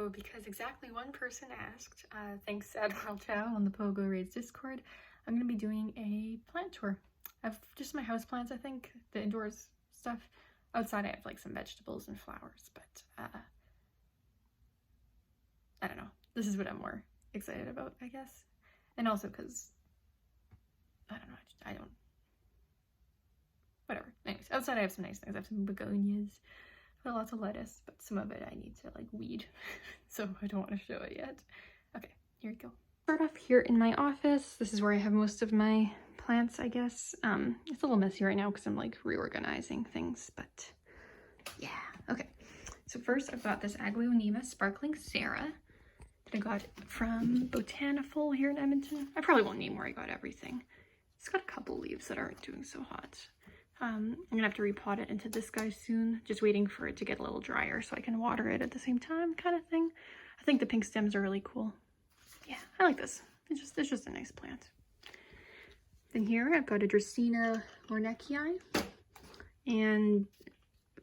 So because exactly one person asked, thanks to Admiral Chow on the Pogo Raids Discord, I'm going to be doing a plant tour of just my house plants, I think, the indoors stuff. Outside I have like some vegetables and flowers, but I don't know. This is what I'm more excited about, I guess. And also because, I don't know, whatever. Anyways, outside I have some nice things. I have some begonias, lots of lettuce, but some of it I need to like weed, so I don't want to show it yet. Okay, here we go. Start off here in my office. This is where I have most of my plants, I guess. It's a little messy right now because I'm like reorganizing things, but yeah. Okay, so first I've got this Aglaonema Sparkling Sarah that I got from Botaniful here in Edmonton. I probably won't name where I got everything. It's got a couple leaves that aren't doing so hot. I'm gonna have to repot it into this guy soon, just waiting for it to get a little drier so I can water it at the same time, kind of thing. I think the pink stems are really cool. Yeah, I like this. It's just a nice plant. Then here I've got a Dracaena Ornekii, and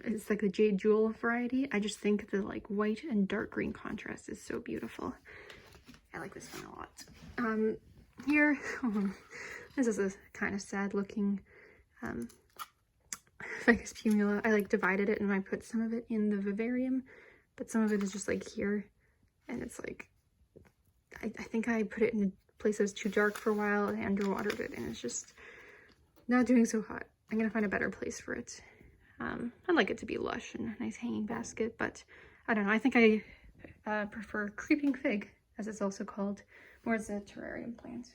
it's like the Jade Jewel variety. I just think the like white and dark green contrast is so beautiful. I like this one a lot. Here, this is a kind of sad looking Ficus Pumila. I like divided it and I put some of it in the vivarium, but some of it is just like here, and it's like I think I put it in a place that was too dark for a while and I underwatered it, and it's just not doing so hot. I'm gonna find a better place for it. I'd like it to be lush and a nice hanging basket, but I don't know. I think I prefer creeping fig, as it's also called, more as a terrarium plant.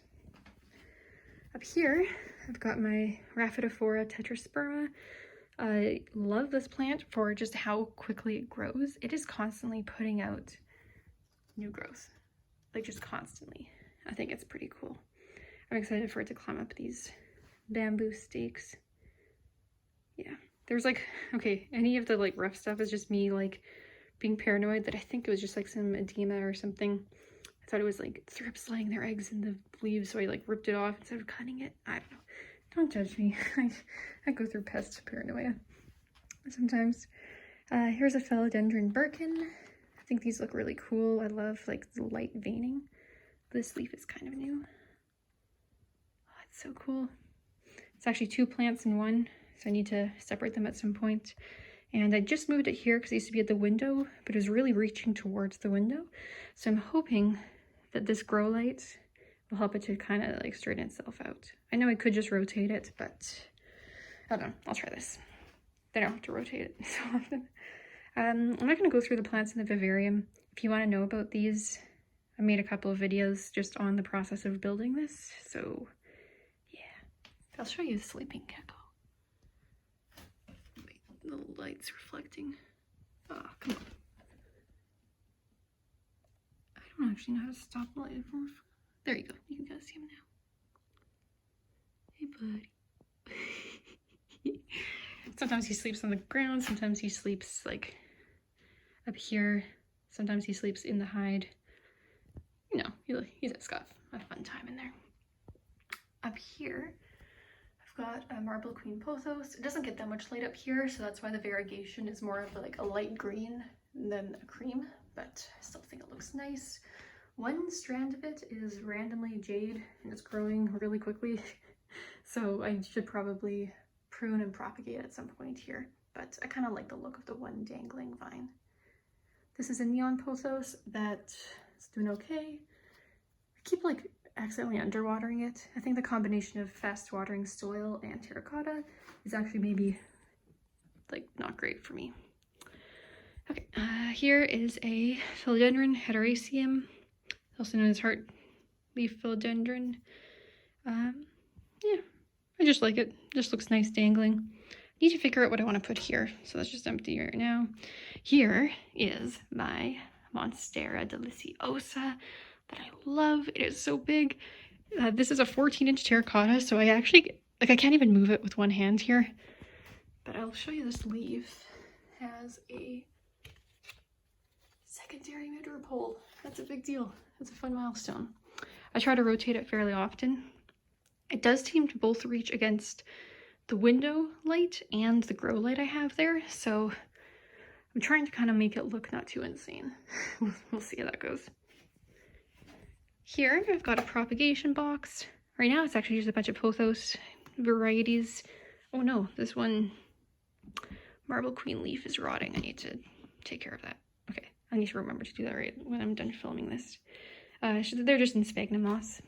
Up here, I've got my Rhaphidophora Tetrasperma. I love this plant for just how quickly it grows. It is constantly putting out new growth, like just constantly. I think it's pretty cool. I'm excited for it to climb up these bamboo stakes. Yeah, there's like, okay, any of the like rough stuff is just me like being paranoid that I think it was just like some edema or something. I thought it was like thrips laying their eggs in the leaves, so I like ripped it off instead of cutting it. I don't know. Don't judge me. I go through pest paranoia sometimes. Here's a Philodendron Birkin. I think these look really cool. I love like the light veining. This leaf is kind of new. Oh, it's so cool. It's actually two plants in one, so I need to separate them at some point. And I just moved it here because it used to be at the window, but it was really reaching towards the window. So I'm hoping that this grow light will help it to kind of like straighten itself out. I know I could just rotate it, but I don't know. I'll try this. Then I don't have to rotate it so often. I'm not going to go through the plants in the vivarium. If you want to know about these, I made a couple of videos just on the process of building this. So yeah, I'll show you the sleeping gecko. Wait, the light's reflecting. Oh, come on. I don't actually know how to stop the light from. There you go. You can kind of see him now. Hey, buddy. Sometimes he sleeps on the ground. Sometimes he sleeps like up here. Sometimes he sleeps in the hide. You know, he's at scuff. Have a fun time in there. Up here, I've got a Marble Queen Pothos. It doesn't get that much light up here, so that's why the variegation is more of like a light green than a cream, but I still think it looks nice. One strand of it is randomly jade, and it's growing really quickly, so I should probably prune and propagate at some point here, but I kind of like the look of the one dangling vine. This is a neon pothos that is doing okay. I keep like accidentally underwatering it. I think the combination of fast watering soil and terracotta is actually maybe like not great for me. Okay, here is a Philodendron Hederaceum, also known as heart leaf philodendron. Yeah, I just like it. Just looks nice dangling. Need to figure out what I want to put here, so that's just empty right now. Here is my Monstera Deliciosa that I love. It is so big. This is a 14-inch terracotta, so I actually, like, I can't even move it with one hand here. But I'll show you this leaf. It has a secondary midripole. That's a big deal. That's a fun milestone. I try to rotate it fairly often. It does seem to both reach against the window light and the grow light I have there, so I'm trying to kind of make it look not too insane. We'll see how that goes. Here, I've got a propagation box. Right now, it's actually just a bunch of Pothos varieties. Oh no, this one Marble Queen leaf is rotting. I need to take care of that. Okay, I need to remember to do that right when I'm done filming this. They're just in sphagnum moss.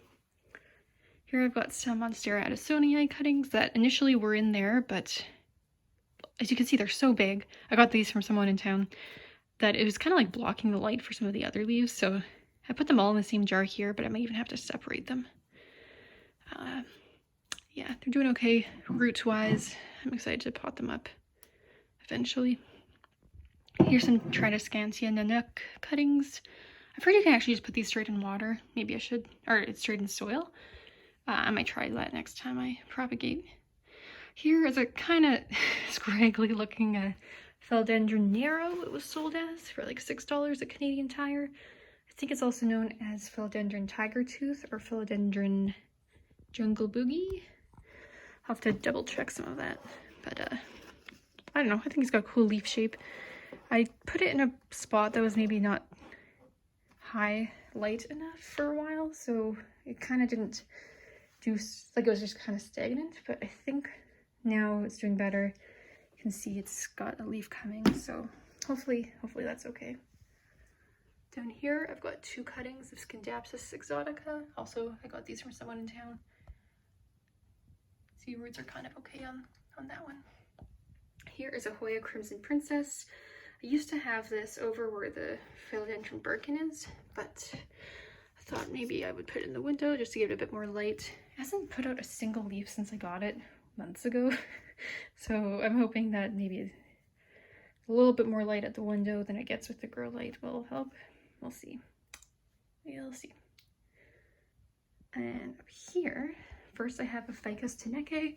Here I've got some Monstera Adansonii cuttings that initially were in there, but as you can see, they're so big. I got these from someone in town that it was kind of like blocking the light for some of the other leaves, so I put them all in the same jar here, but I might even have to separate them. Yeah, they're doing okay roots-wise. I'm excited to pot them up eventually. Here's some Tridescantia nanuk cuttings. I've heard you can actually just put these straight in water. Maybe I should, or it's straight in soil. I might try that next time I propagate. Here is a kind of scraggly looking Philodendron Narrow. It was sold as for like $6 at Canadian Tire. I think it's also known as Philodendron Tiger Tooth or Philodendron Jungle Boogie. I'll have to double check some of that, but I don't know. I think it's got a cool leaf shape. I put it in a spot that was maybe not high light enough for a while, so it kind of didn't do, like it was just kind of stagnant, but I think now it's doing better. You can see it's got a leaf coming, so hopefully that's okay. Down here I've got 2 cuttings of Scindapsus Exotica. Also, I got these from someone in town. See, roots are kind of okay on that one. Here is a Hoya Crimson Princess. I used to have this over where the Philodendron Birkin is, but I thought maybe I would put it in the window just to give it a bit more light. It hasn't put out a single leaf since I got it months ago, so I'm hoping that maybe a little bit more light at the window than it gets with the grow light will help. We'll see. We'll see. And up here, first I have a Ficus Tineke,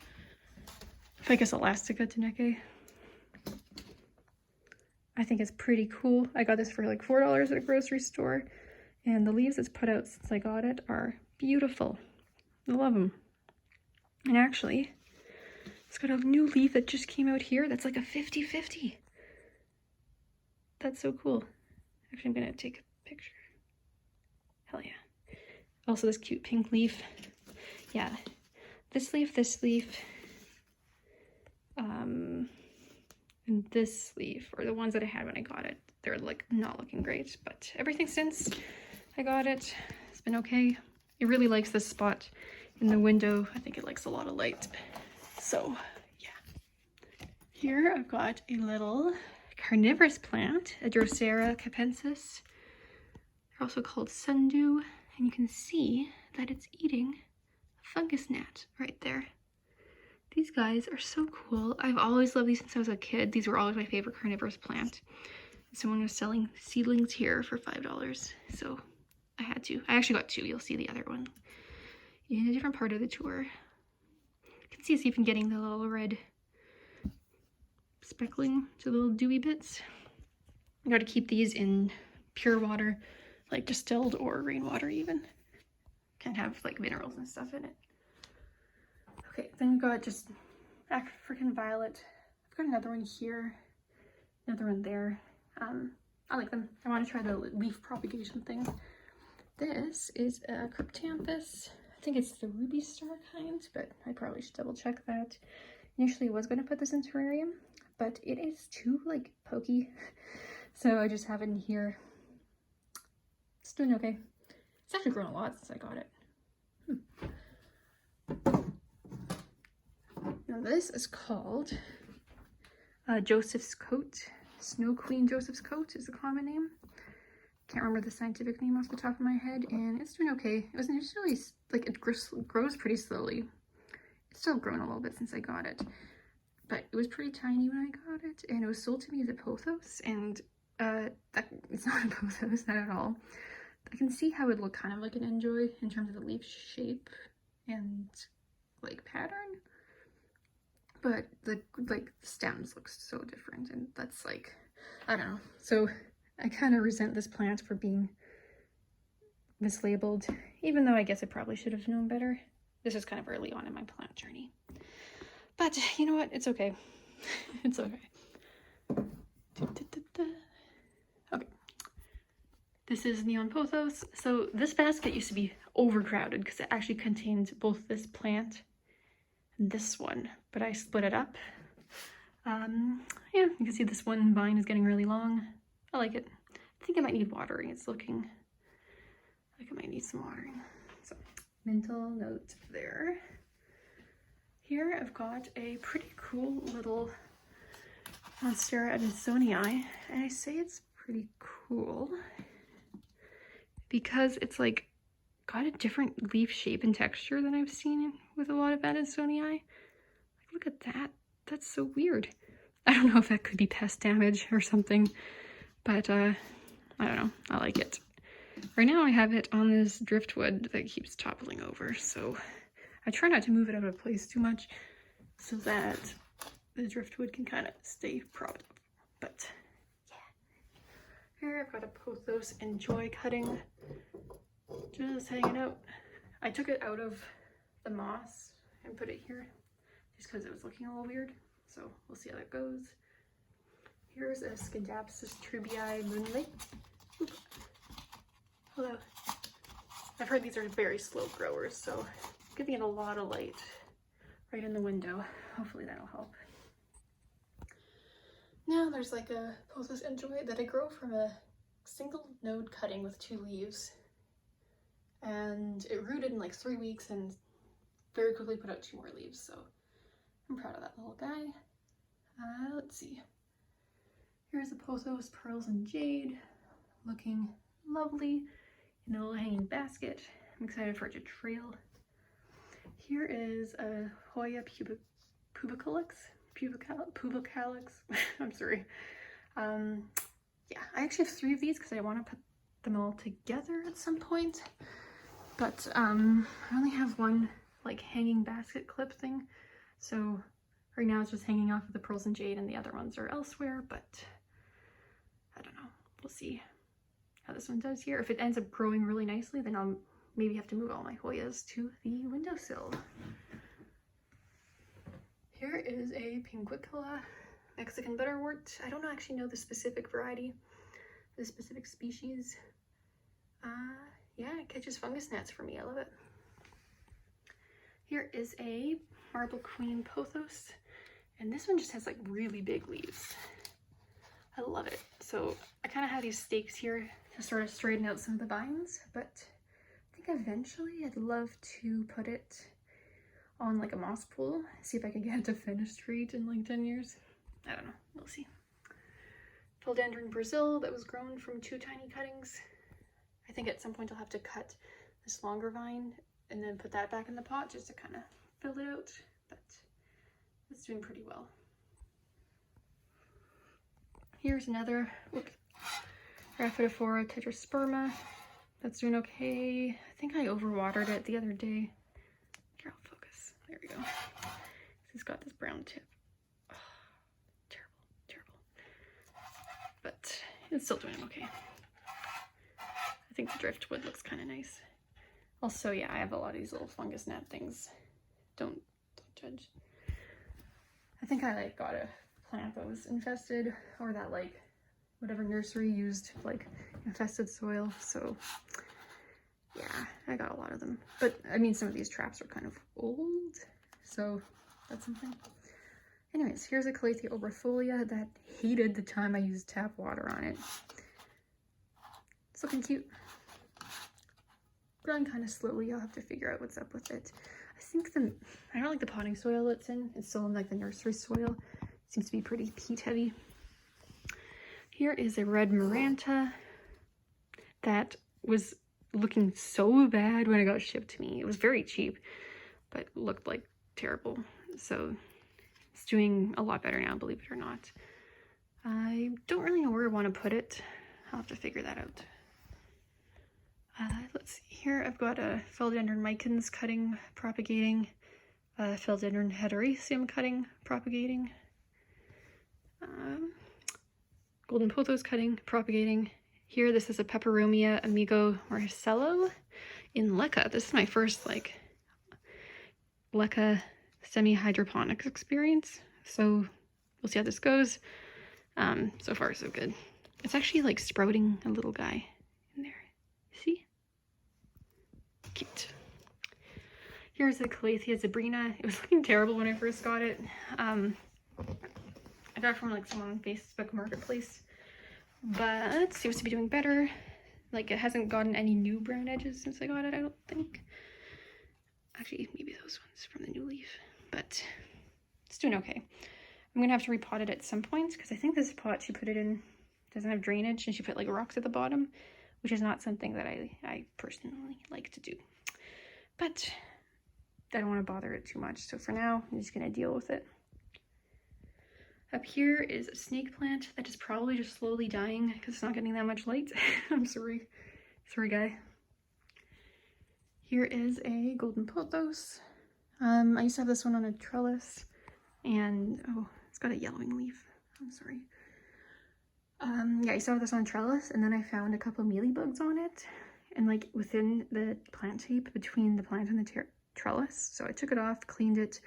Ficus Elastica Tineke. I think it's pretty cool. I got this for like $4 at a grocery store, and the leaves it's put out since I got it are beautiful. I love them. And actually, it's got a new leaf that just came out here that's like a 50-50. That's so cool. Actually, I'm gonna take a picture. Hell yeah. Also this cute pink leaf. Yeah, this leaf, and this leaf, or the ones that I had when I got it, they're like not looking great, but everything since I got it, it's been okay. It really likes this spot in the window. I think it likes a lot of light. So yeah. Here I've got a little carnivorous plant, a Drosera capensis. They're also called sundew, and you can see that it's eating a fungus gnat right there. These guys are so cool. I've always loved these since I was a kid. These were always my favorite carnivorous plant. Someone was selling seedlings here for $5, so I had to. I actually got 2. You'll see the other one in a different part of the tour. You can see it's even getting the little red speckling to the little dewy bits. I got to keep these in pure water, like distilled or rainwater even. Can't have like minerals and stuff in it. Okay, then we've got just freaking violet. I've got another one here, another one there. I like them. I want to try the leaf propagation thing. This is a Cryptanthus. I think it's the ruby star kind, but I probably should double check that. Initially I was going to put this in terrarium, but it is too like pokey, so I just have it in here. It's doing okay. It's actually grown a lot since I got it. Now this is called Joseph's Coat. Snow Queen Joseph's Coat is the common name. Can't remember the scientific name off the top of my head, and it's doing okay. It was initially, like, it grows pretty slowly. It's still grown a little bit since I got it, but it was pretty tiny when I got it, and it was sold to me as a Pothos, and it's not a Pothos, not at all. I can see how it would look kind of like an Enjoy in terms of the leaf shape and, like, pattern. But the stems look so different, and that's like, I don't know. So I kind of resent this plant for being mislabeled, even though I guess I probably should have known better. This is kind of early on in my plant journey. But you know what? It's okay. It's okay. Okay. This is Neon Pothos. So this basket used to be overcrowded because it actually contained both this plant and this one, but I split it up. Yeah, you can see this one vine is getting really long. I like it. I think it might need watering. It's looking like it might need some watering. So, mental note there. Here I've got a pretty cool little Monstera Adansonii, and I say it's pretty cool because it's like got a different leaf shape and texture than I've seen with a lot of Adansonii. Like, look at that. That's so weird. I don't know if that could be pest damage or something, but I don't know. I like it. Right now I have it on this driftwood that keeps toppling over, so I try not to move it out of place too much so that the driftwood can kind of stay propped up. But yeah. Here I've got a Pothos Enjoy cutting, just hanging out. I took it out of the moss and put it here just because it was looking a little weird. So we'll see how that goes. Here's a Scindapsus Moonlight. Oop. Hello. I've heard these are very slow growers, so giving it a lot of light right in the window. Hopefully that'll help. Now there's like a Pothos Enjoy that I grow from a single node cutting with 2 leaves. And it rooted in like 3 weeks and very quickly put out 2 more leaves, so I'm proud of that little guy. Let's see. Here's a Pothos Pearls and Jade, looking lovely in a little hanging basket. I'm excited for it to trail. Here is a Hoya Pubicalyx. I'm sorry. Yeah, I actually have 3 of these because I want to put them all together at some point. But I only have one like hanging basket clip thing. So right now it's just hanging off of the Pearls and Jade and the other ones are elsewhere, but I don't know. We'll see how this one does here. If it ends up growing really nicely, then I'll maybe have to move all my Hoyas to the windowsill. Here is a Pinguicula Mexican butterwort. I don't actually know the specific variety, the specific species. Yeah, it catches fungus gnats for me. I love it. Here is a Marble Queen Pothos, and this one just has like really big leaves. I love it. So I kind of have these stakes here to sort of straighten out some of the vines, but I think eventually I'd love to put it on like a moss pool, see if I can get it to finish straight in like 10 years. I don't know, we'll see. Philodendron Brasil that was grown from 2 tiny cuttings. I think at some point I'll have to cut this longer vine and then put that back in the pot just to kind of fill it out, but it's doing pretty well. Here's another Rhaphidophora Tetrasperma that's doing okay. I think I overwatered it the other day. Here, I'll focus. There we go. It's got this brown tip. Oh, terrible. But it's still doing okay. I think the driftwood looks kind of nice. Also, yeah, I have a lot of these little fungus gnat things. Don't judge. I think I like got a plant that was infested, or that like whatever nursery used like infested soil. So yeah, I got a lot of them. But I mean, some of these traps are kind of old, so that's something. Anyways, here's a Calathea Orbifolia that hated the time I used tap water on it. It's looking cute. Growing kind of slowly. I'll have to figure out what's up with it. I think I don't like the potting soil it's in. It's still in like the nursery soil. It seems to be pretty peat heavy. Here is a red Maranta that was looking so bad when it got shipped to me. It was very cheap, but looked like terrible. So it's doing a lot better now, believe it or not. I don't really know where I want to put it. I'll have to figure that out. Let's see, here I've got a Philodendron Micans cutting, propagating, Philodendron Hederaceum cutting, propagating, Golden Pothos cutting, propagating. Here, this is a Peperomia Amigo Marcello in Leca. This is my first like Leca semi-hydroponics experience, so we'll see how this goes. So far so good. It's actually like sprouting a little guy in there. See? Cute. Here's the Calathea Zebrina. It was looking terrible when I first got it. I got it from like someone on Facebook Marketplace, but it seems to be doing better. Like, it hasn't gotten any new brown edges since I got it, I don't think. Actually, maybe those ones from the new leaf, but it's doing okay. I'm gonna have to repot it at some point because I think this pot she put it in doesn't have drainage, and she put like rocks at the bottom, which is not something that I personally like to do. But I don't want to bother it too much, so for now I'm just gonna deal with it. Up here is a snake plant that is probably just slowly dying because it's not getting that much light. I'm sorry. Sorry, guy. Here is a golden pothos. I used to have this one on a trellis, and oh, it's got a yellowing leaf. I'm sorry. Yeah, I used to have this on a trellis, and then I found a couple of mealybugs on it, and like within the plant tape between the plant and the trellis. So I took it off, cleaned it,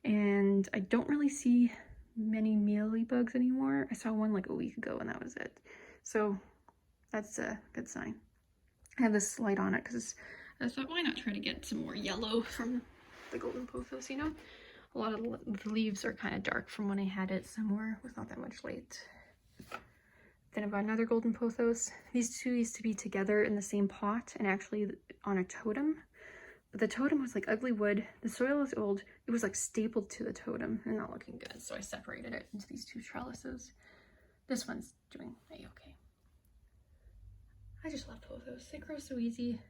and I don't really see many mealybugs anymore. I saw one like a week ago and that was it. So that's a good sign. I have this light on it because I thought, why not try to get some more yellow from the golden pothos, you know? A lot of the leaves are kind of dark from when I had it somewhere with not that much light. Then I've got another golden pothos. These two used to be together in the same pot and actually on a totem. The totem was like ugly wood. The soil is old. It was like stapled to the totem and not looking good. So I separated it into these two trellises. This one's doing okay. I just love pothos. They grow so easy.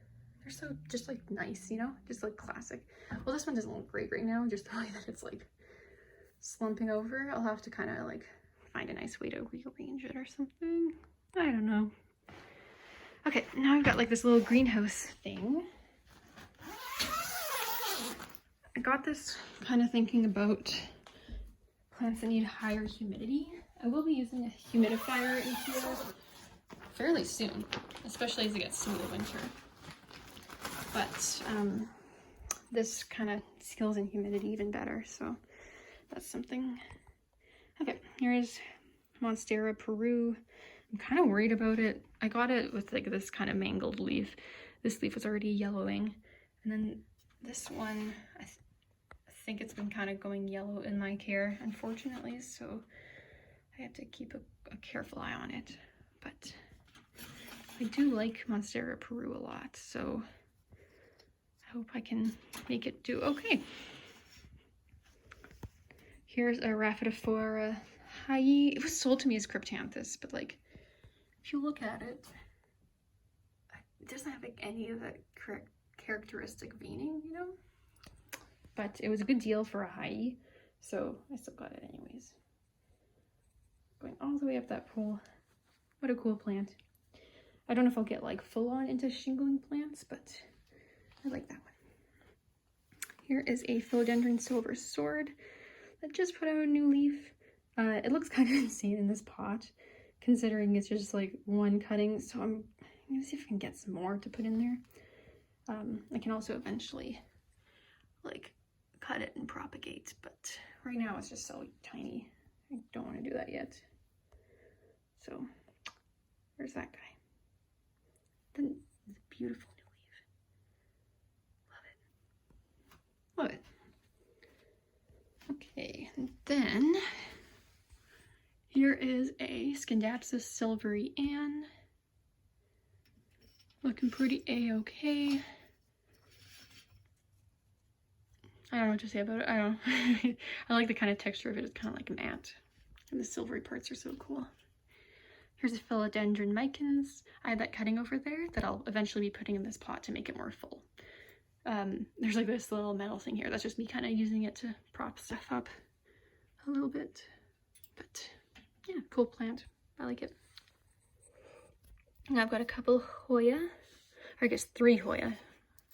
They're so just like nice, you know, just like classic. Well, this one doesn't look great right now. Just the way that it's like slumping over. I'll have to kind of like find a nice way to rearrange it or something. I don't know. Okay, now I've got like this little greenhouse thing. I got this kind of thinking about plants that need higher humidity. I will be using a humidifier in here fairly soon, especially as it gets to the winter. But this kind of seals in humidity even better, so that's something. Okay, here's Monstera Peru. I'm kind of worried about it. I got it with like this kind of mangled leaf. This leaf was already yellowing, and then this one, I think it's been kind of going yellow in my care, unfortunately, so I have to keep a careful eye on it. But I do like Monstera Peru a lot, so I hope I can make it do okay. Here's a Rhaphidophora Tetrasperma. It was sold to me as Cryptanthus, but like, if you look at it, it doesn't have like any of that characteristic veining, you know? But it was a good deal for a high, so I still got it anyways. Going all the way up that pole. What a cool plant. I don't know if I'll get like full on into shingling plants, but I like that one. Here is a Philodendron Silver Sword that just put out a new leaf. It looks kind of insane in this pot, considering it's just like one cutting, so I'm gonna see if I can get some more to put in there. I can also eventually like cut it and propagate, but right now it's just so tiny. I don't want to do that yet. So there's that guy. Then the beautiful new leaf. Love it. Love it. Okay, and then here is a Scindapsus Silvery Ann. Looking pretty a-okay. I don't know what to say about it. I don't know. I like the kind of texture of it. It's kind of like matte. And the silvery parts are so cool. Here's a Philodendron Micans. I had that cutting over there that I'll eventually be putting in this pot to make it more full. There's like this little metal thing here. That's just me kind of using it to prop stuff up a little bit. But yeah, cool plant. I like it. And I've got a couple Hoya, or I guess 3 Hoya.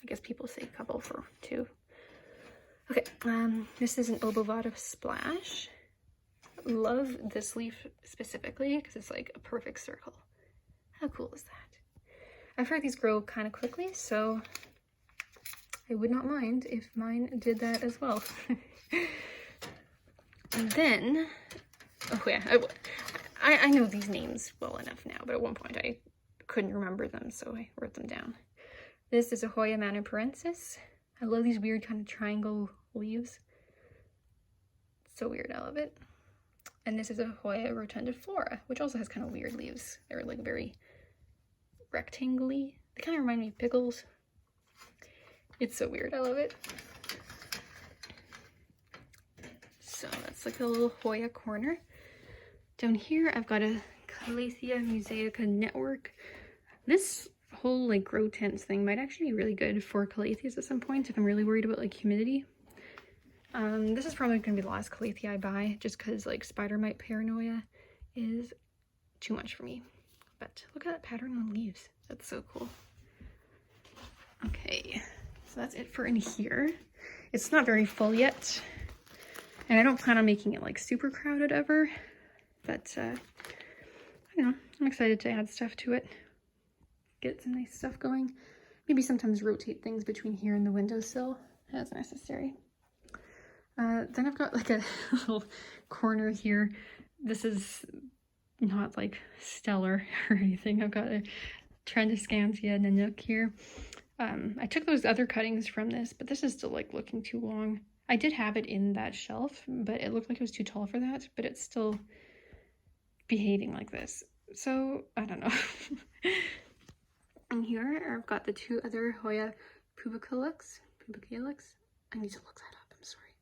I guess people say couple for 2. Okay, this is an Obovata Splash. Love this leaf specifically because it's like a perfect circle. How cool is that? I've heard these grow kind of quickly, so I would not mind if mine did that as well. And then, oh yeah, I know these names well enough now, but at one point I couldn't remember them, so I wrote them down. This is a Hoya maniparensis. I love these weird kind of triangle leaves. So weird, I love it. And this is a Hoya rotundiflora, which also has kind of weird leaves. They're like very rectangle-y. They kind of remind me of pickles. It's so weird, I love it. So that's like a little Hoya corner. Down here, I've got a Calathea Musaica network. This whole like grow tents thing might actually be really good for Calatheas at some point if I'm really worried about like humidity. This is probably going to be the last Calathea I buy just because like spider mite paranoia is too much for me. But look at that pattern on the leaves. That's so cool. Okay, so that's it for in here. It's not very full yet. And I don't plan on making it like super crowded ever. But, I don't know, I'm excited to add stuff to it. Get some nice stuff going. Maybe sometimes rotate things between here and the windowsill as necessary. Then I've got like a little corner here. This is not like stellar or anything. I've got a Trendescantia Nanook here. I took those other cuttings from this, but this is still like looking too long. I did have it in that shelf, but it looked like it was too tall for that, but it's still behaving like this. So, I don't know. And here I've got the two other Hoya pubiculus. I need to look that up, I'm sorry.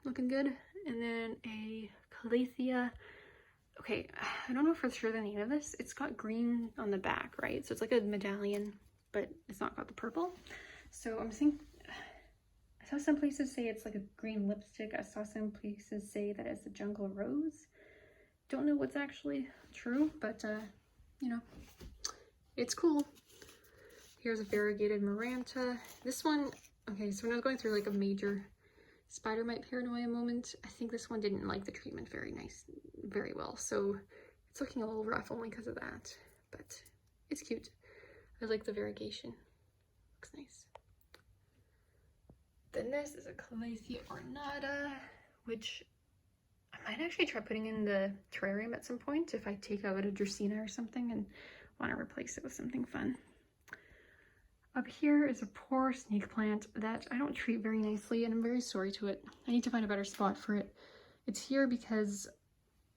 Looking good. And then a Calathea. Okay, I don't know for sure the name of this. It's got green on the back, right? So it's like a medallion, but it's not got the purple. So I'm thinking, I saw some places say it's like a green lipstick. I saw some places say that it's a jungle rose. Don't know what's actually true, but you know, it's cool. Here's a variegated Maranta. This one, okay, so when I was going through like a major spider mite paranoia moment, I think this one didn't like the treatment very well. So it's looking a little rough only because of that, but it's cute. I like the variegation. Looks nice. Then this is a Calathea ornata, which I might actually try putting in the terrarium at some point if I take out a Dracaena or something and want to replace it with something fun. Up here is a poor snake plant that I don't treat very nicely, and I'm very sorry to it. I need to find a better spot for it. It's here because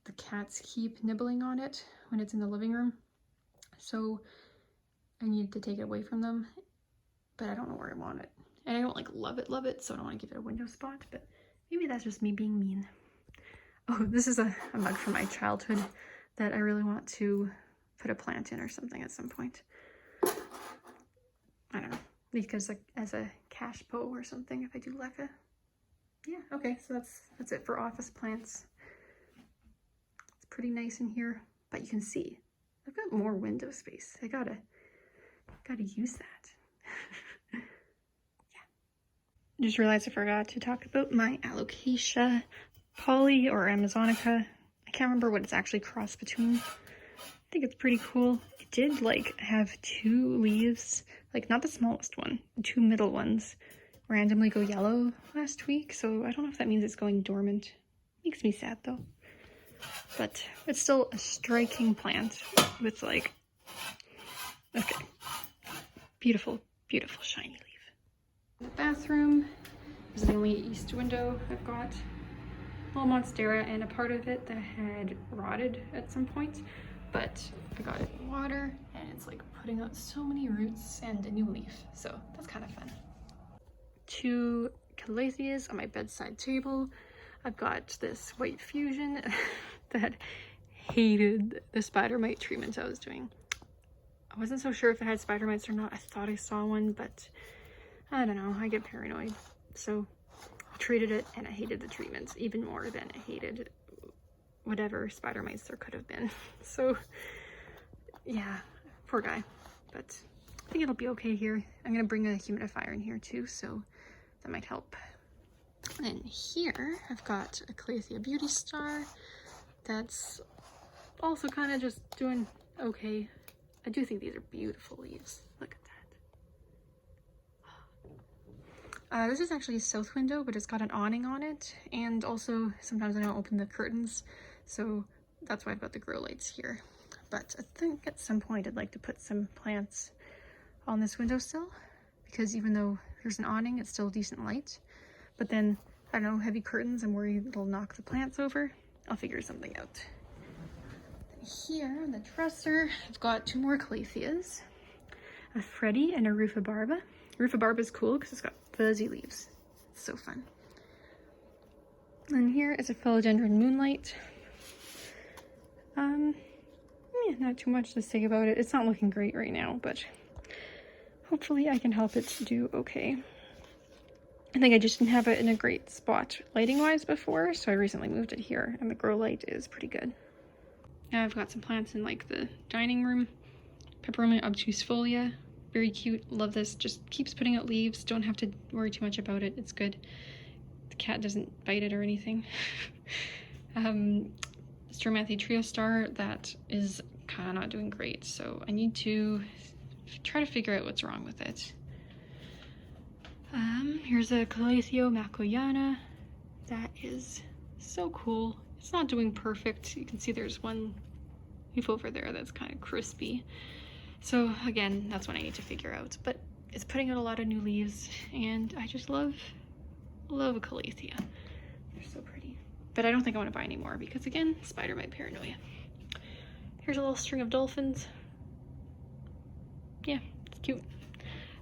the cats keep nibbling on it when it's in the living room, so I need to take it away from them, but I don't know where I want it. And I don't like love it, so I don't want to give it a window spot, but maybe that's just me being mean. Oh, this is a mug from my childhood that I really want to put a plant in or something at some point. I don't know, because like as a cash bow or something if I do leca. Yeah, okay, so that's it for office plants. It's pretty nice in here, but you can see I've got more window space. I gotta use that. Yeah. Just realized I forgot to talk about my Alocasia Poly or Amazonica. I can't remember what it's actually crossed between. I think it's pretty cool. It did like have two leaves, like not the smallest one, the two middle ones randomly go yellow last week, so I don't know if that means it's going dormant. Makes me sad though. But it's still a striking plant with like, okay, beautiful, beautiful shiny leaf. The bathroom is the only east window I've got. Little Monstera, and a part of it that had rotted at some point, but I got it in water and it's like putting out so many roots and a new leaf, so that's kind of fun. Two Calatheas on my bedside table. I've got this white fusion that hated the spider mite treatment I was doing. I wasn't so sure if it had spider mites or not. I thought I saw one, but I don't know, I get paranoid, so treated it and I hated the treatment even more than I hated whatever spider mites there could have been. So yeah, poor guy, but I think it'll be okay here. I'm gonna bring a humidifier in here too, so that might help. And here I've got a Calathea Beauty Star that's also kind of just doing okay. I do think these are beautiful leaves. Look at that. This is actually a south window, but it's got an awning on it, and also sometimes I don't open the curtains, so that's why I've got the grow lights here. But I think at some point I'd like to put some plants on this windowsill, because even though there's an awning, it's still decent light. But then, I don't know, heavy curtains, I'm worried it'll knock the plants over. I'll figure something out. Here on the dresser, I've got 2 more Calatheas, a Freddy and a Rhaphibarba. Rhaphibarba is cool because it's got fuzzy leaves. It's so fun. And here is a Philodendron Moonlight. Yeah, not too much to say about it. It's not looking great right now, but hopefully I can help it to do okay. I think I just didn't have it in a great spot lighting-wise before, so I recently moved it here, and the grow light is pretty good. Now I've got some plants in like the dining room. Peperomia Obtusfolia, very cute. Love this. Just keeps putting out leaves. Don't have to worry too much about it. It's good. The cat doesn't bite it or anything. Stromathe Trio Star, that is kind of not doing great, so I need to try to figure out what's wrong with it. Here's a Calathea Makoyana. That is so cool. It's not doing perfect. You can see there's one leaf over there that's kind of crispy. So again, that's what I need to figure out. But it's putting out a lot of new leaves, and I just love a Calathea. They're so pretty. But I don't think I want to buy any more because, again, spider mite paranoia. Here's a little string of dolphins. Yeah, it's cute.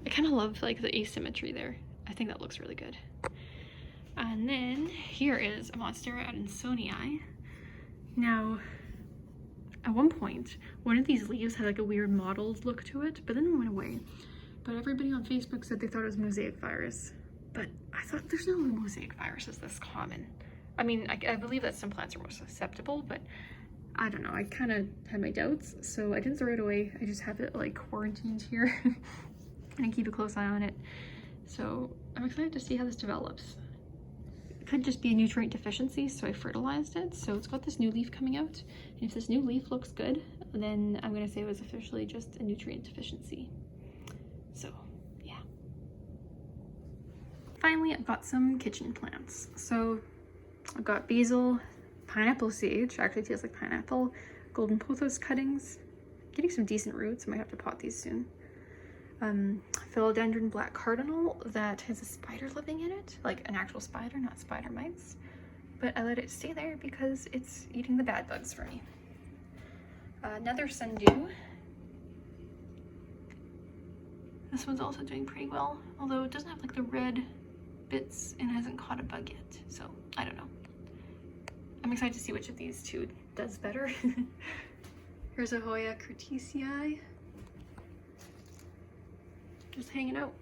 I kind of love like the asymmetry there. I think that looks really good. And then here is a Monstera Adansonii. Now, at one point, one of these leaves had like a weird mottled look to it, but then it went away. But everybody on Facebook said they thought it was mosaic virus. But I thought there's no mosaic viruses this common. I mean, I believe that some plants are more susceptible, but I don't know. I kind of had my doubts, so I didn't throw it away. I just have it like quarantined here and I keep a close eye on it. So I'm excited to see how this develops. It could just be a nutrient deficiency, so I fertilized it. So it's got this new leaf coming out. And if this new leaf looks good, then I'm gonna say it was officially just a nutrient deficiency. So yeah. Finally, I've got some kitchen plants. So I've got basil, pineapple sage, actually tastes like pineapple, golden pothos cuttings, getting some decent roots. I might have to pot these soon. Philodendron black cardinal that has a spider living in it, like an actual spider, not spider mites. But I let it stay there because it's eating the bad bugs for me. Another sundew. This one's also doing pretty well, although it doesn't have like the red bits and hasn't caught a bug yet, so I don't know. I'm excited to see which of these two does better. Here's a Hoya Curtisii, just hanging out.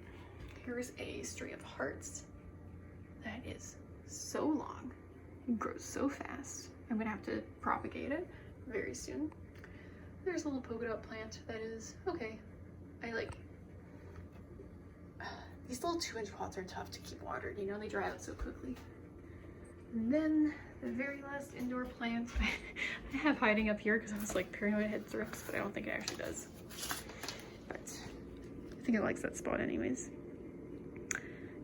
Here's a stray of hearts that is so long, it grows so fast. I'm gonna have to propagate it very soon. There's a little polka dot plant that is okay. I like these little 2-inch pots are tough to keep watered, you know, they dry out so quickly. And then the very last indoor plant I have hiding up here because I was like paranoid it had thrips, but I don't think it actually does. But I think it likes that spot anyways.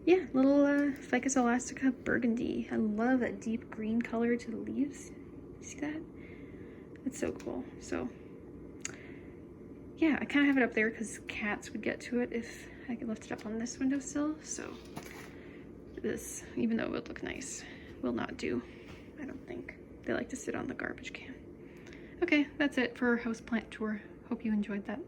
Yeah, little Ficus Elastica burgundy. I love that deep green color to the leaves. See that? It's so cool. So yeah, I kind of have it up there because cats would get to it if I could lift it up on this windowsill. So this, even though it would look nice, will not do, I don't think. They like to sit on the garbage can. Okay, that's it for our houseplant tour. Hope you enjoyed that.